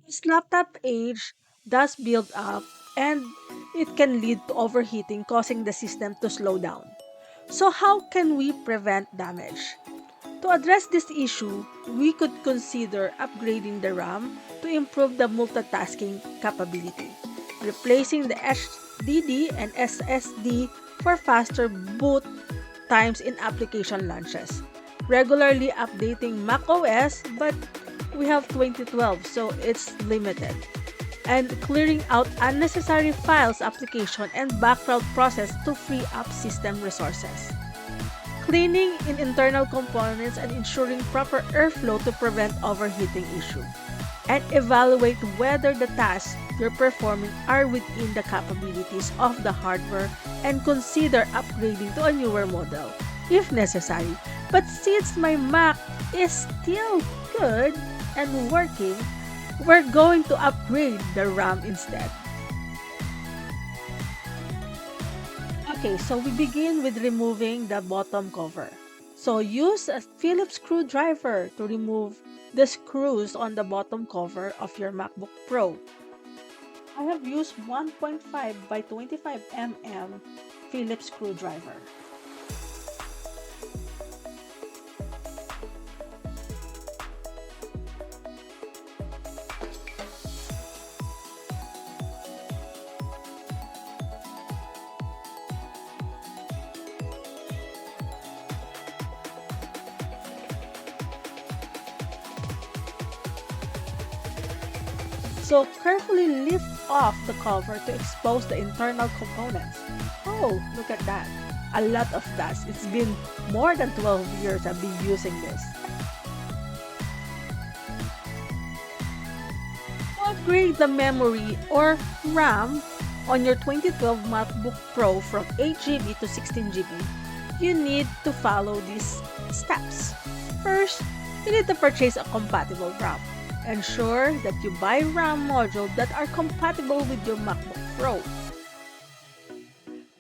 As laptop age does build up and it can lead to overheating, causing the system to slow down. So, how can we prevent damage? To address this issue, we could consider upgrading the RAM to improve the multitasking capability, replacing the HDD and SSD for faster boot times in application launches, regularly updating macOS, but we have 2012, so it's limited, and clearing out unnecessary files, application, and background process to free up system resources. Cleaning in internal components and ensuring proper airflow to prevent overheating issue. And evaluate whether the tasks you're performing are within the capabilities of the hardware and consider upgrading to a newer model if necessary. But since my Mac is still good and working, we're going to upgrade the RAM instead. Okay, so we begin with removing the bottom cover. So use a Phillips screwdriver to remove the screws on the bottom cover of your MacBook Pro. I have used 1.5 by 25 mm Phillips screwdriver. So carefully lift off the cover to expose the internal components. Oh, look at that. A lot of dust. It's been more than 12 years I've been using this. To upgrade the memory or RAM on your 2012 MacBook Pro from 8 GB to 16 GB, you need to follow these steps. First, you need to purchase a compatible RAM. Ensure that you buy RAM modules that are compatible with your MacBook Pro.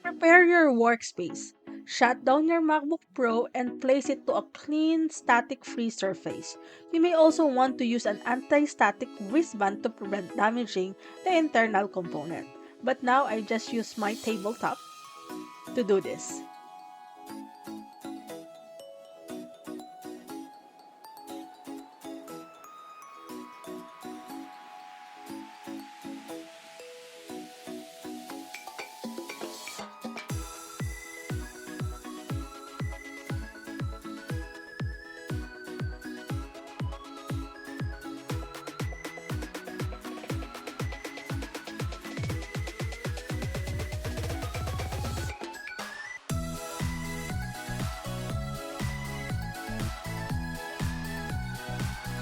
Prepare your workspace. Shut down your MacBook Pro and place it to a clean, static-free surface. You may also want to use an anti-static wristband to prevent damaging the internal component. But now I just use my tabletop to do this.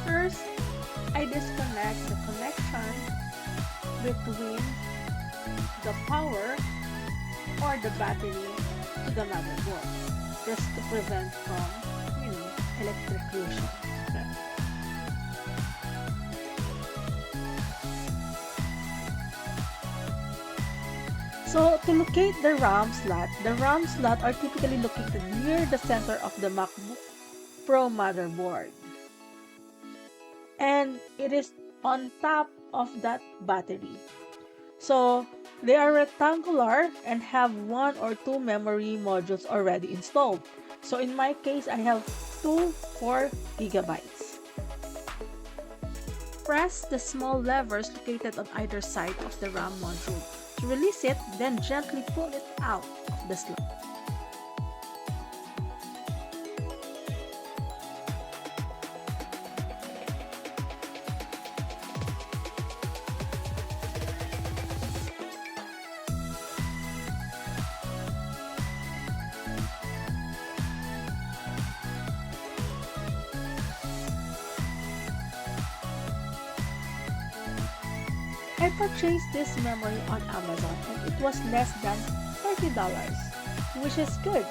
First, I disconnect the connection between the power or the battery to the motherboard, just to prevent from, electrocution. Okay. So to locate the RAM slot are typically located near the center of the MacBook Pro motherboard, and it is on top of that battery. So they are rectangular and have one or two memory modules already installed. So in my case, I have two 4 gigabytes. Press the small levers located on either side of the RAM module. To release it, then gently pull it out of the slot. I purchased this memory on Amazon and it was less than $30, which is good.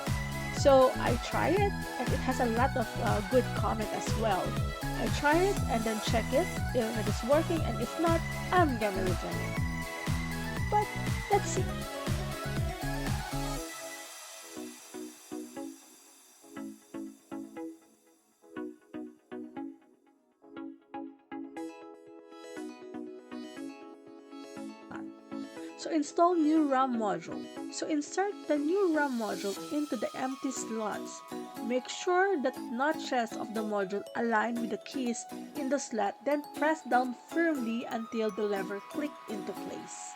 So I try it and it has a lot of good comment as well. I try it and then check it if it is working, and if not, I'm gonna return it. But let's see. So install new RAM module. So insert the new RAM module into the empty slots. Make sure that notches of the module align with the keys in the slot, then press down firmly until the lever click into place.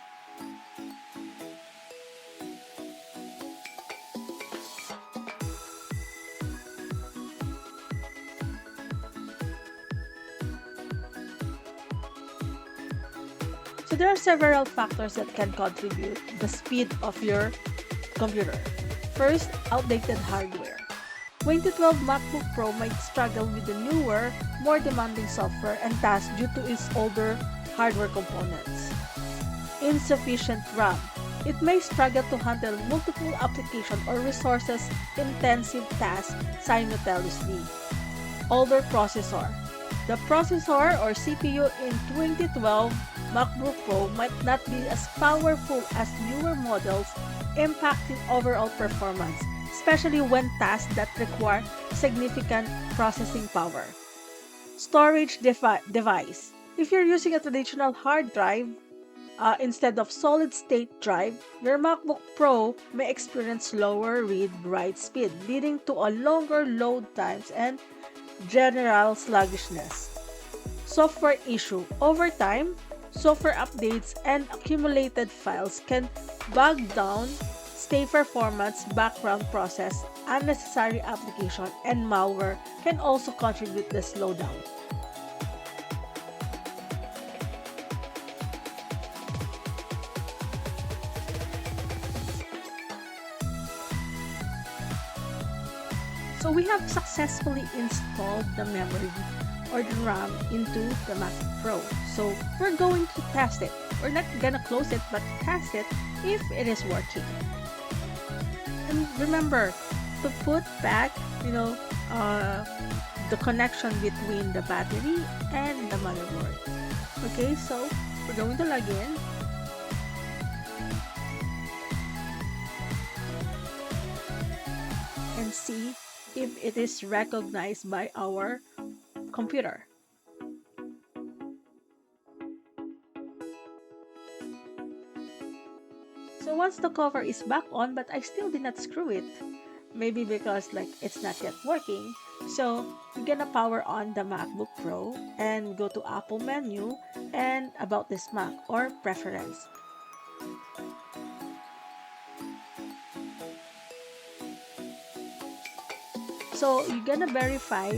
So there are several factors that can contribute the speed of your computer. First, outdated hardware. 2012 MacBook Pro might struggle with the newer, more demanding software and tasks due to its older hardware components. Insufficient RAM. It may struggle to handle multiple application or resources-intensive tasks simultaneously. Older processor. The processor or CPU in 2012 MacBook Pro might not be as powerful as newer models, impacting overall performance, especially when tasks that require significant processing power. Storage device. If you're using a traditional hard drive instead of solid state drive, your MacBook Pro may experience slower read-write speed, leading to a longer load times and general sluggishness. Software issue. Over time, software updates and accumulated files can bog down stay performance, background process, unnecessary application, and malware can also contribute to the slowdown. So we have successfully installed the memory or the RAM into the Mac Pro. So we're going to test it. We're not gonna close it, but test it if it is working. And remember to put back, the connection between the battery and the motherboard. Okay, so we're going to log in. And see if it is recognized by our computer. So once the cover is back on, but I still did not screw it, maybe because it's not yet working. So we're gonna power on the MacBook Pro and go to Apple menu and about this Mac or preference. So you're gonna verify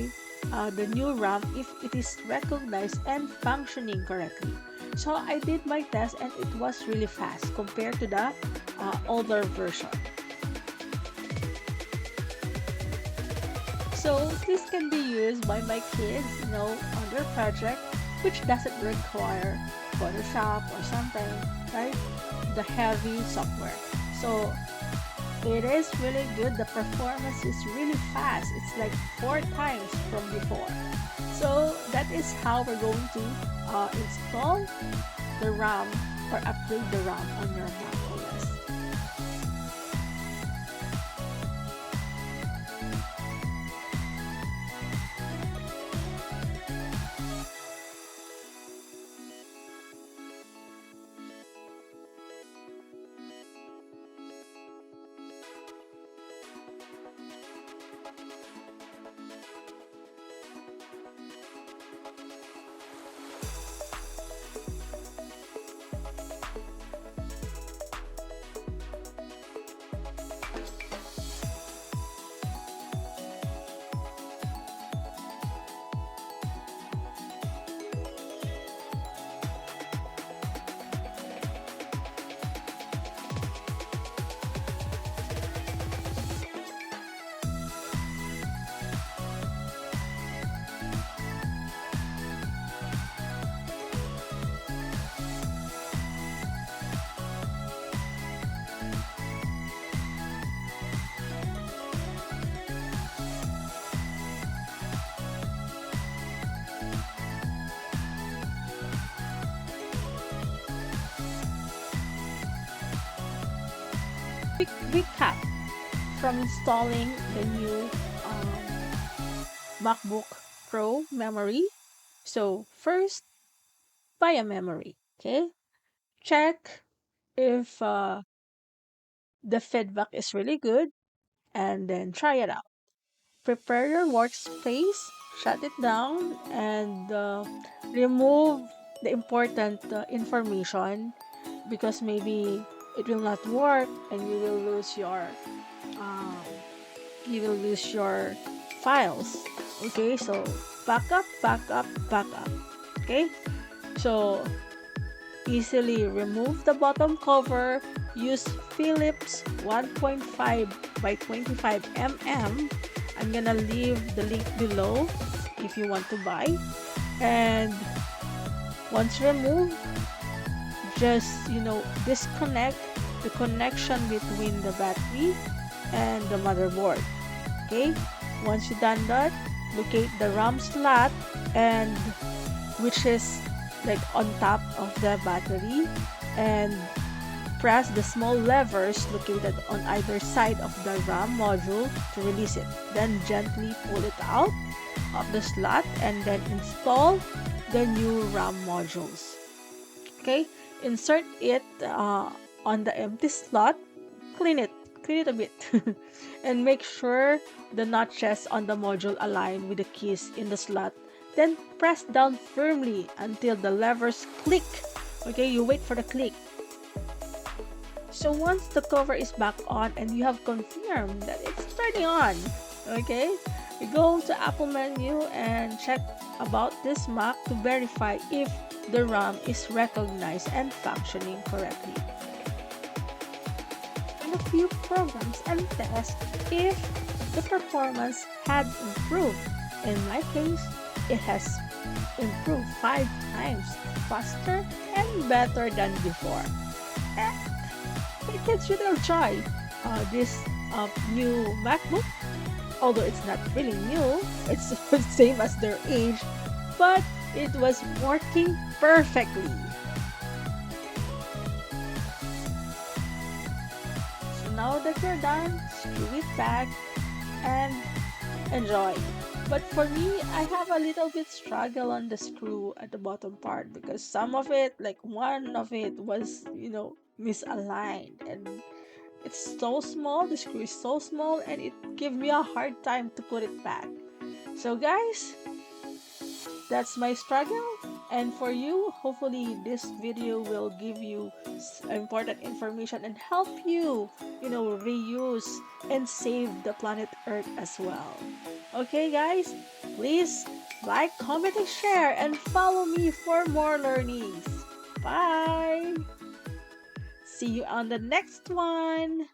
the new RAM if it is recognized and functioning correctly. So I did my test and it was really fast compared to the older version. So this can be used by my kids, on their project, which doesn't require Photoshop or something, right? The heavy software. So it is really good. The performance is really fast. It's like 4 times from before. So that is how we're going to install the RAM or upgrade the RAM on your Mac OS. Quick recap from installing the new MacBook Pro memory. So first, buy a memory. Okay, check If the feedback is really good, and then try it out. Prepare your workspace, shut it down, and remove the important information, because maybe it will not work and um, you will lose your files. Okay, so backup, backup, backup. Okay, so easily remove the bottom cover. Use Philips 1.5 by 25 mm. I'm gonna leave the link below if you want to buy. And once removed, just disconnect the connection between the battery and the motherboard. Okay, once you done that, locate the RAM slot, and which is like on top of the battery, and press the small levers located on either side of the RAM module to release it. Then gently pull it out of the slot and then install the new RAM modules. Okay, insert it on the empty slot, clean it, a bit, and make sure the notches on the module align with the keys in the slot. Then press down firmly until the levers click. Okay, you wait for the click. So once the cover is back on and you have confirmed that it's turning on, okay, you go to Apple menu and check about this Mac to verify if the RAM is recognized and functioning correctly. In a few programs and test if the performance had improved. In my case, it has improved 5 times faster and better than before. And kids should have tried this new MacBook. Although it's not really new, it's the same as their age, but it was working perfectly. So now that you're done, screw it back and enjoy. But for me, I have a little bit struggle on the screw at the bottom part, because some of it, like one of it was, misaligned, and it's so small, the screw is so small, and it gives me a hard time to put it back. So guys, that's my struggle. And for you, hopefully this video will give you important information and help you, reuse and save the planet Earth as well. Okay guys, please like, comment, and share, and follow me for more learnings. Bye! See you on the next one!